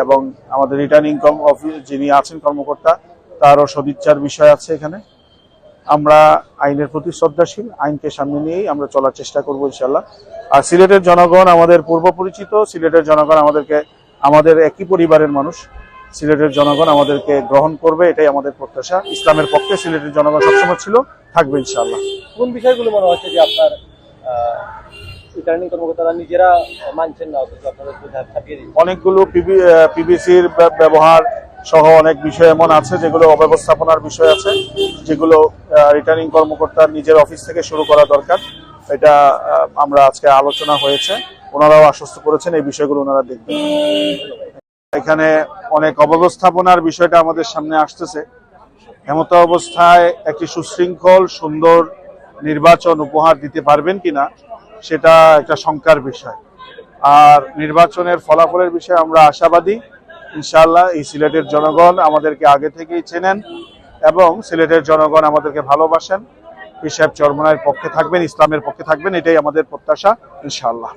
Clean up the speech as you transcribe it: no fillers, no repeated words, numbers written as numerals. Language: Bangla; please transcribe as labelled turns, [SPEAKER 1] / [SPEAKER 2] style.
[SPEAKER 1] এবং আমাদের রিটার্নিং যিনি আছেন কর্মকর্তা, তারও সদিচ্ছার বিষয় আছে এখানে। আমরা আইনের প্রতি শ্রদ্ধাশীল, আইনকে সামনে নিয়েই আমরা চলার চেষ্টা করবো ইনশাল্লাহ। আর সিলেটের জনগণ আমাদের পূর্ব পরিচিত, সিলেটের জনগণ আমাদের একই পরিবারের মানুষ। সিলেটের জনগণ আমাদেরকে গ্রহণ করবে, এটাই আমাদের প্রত্যাশা। ইসলামের পক্ষে সিলেটের জনগণ সবসময় ছিল, থাকবে ইনশাআল্লাহ।
[SPEAKER 2] কোন বিষয়গুলো মনে হচ্ছে যে আপনার রিটার্নিং কর্মকর্তারা নিজেরা মানছেন না, অথচ আপনাদের ছাপিয়ে দিচ্ছেন?
[SPEAKER 1] অনেকগুলো পিবিসির ব্যবহার সহ অনেক বিষয় এমন আছে যেগুলো অব্যবস্থাপনার বিষয় আছে, যেগুলো রিটার্নিং কর্মকর্তার নিজের অফিস থেকে শুরু করা দরকার। এটা আমরা আজকে আলোচনা হয়েছে, ওনারাও আশ্বস্ত করেছেন এই বিষয়গুলো ওনারা দেখবেন। এখানে অনেক অব্যবস্থাপনার বিষয়টা আমাদের সামনে আসতেছে। এমত অবস্থায় একটি সুশৃঙ্খল সুন্দর নির্বাচন উপহার দিতে পারবেন কিনা সেটা একটা শঙ্কার বিষয়। আর নির্বাচনের ফলাফলের বিষয়ে আমরা আশাবাদী। ইনশাআল্লাহ এই সিলেটের জনগণ আমাদেরকে আগে থেকেই চেনেন এবং সিলেটের জনগণ আমাদেরকে ভালোবাসেন। পীর সাহেব চরমোনাইয়ের পক্ষে থাকবেন, ইসলামের পক্ষে থাকবেন, এটাই আমাদের প্রত্যাশা ইনশাআল্লাহ।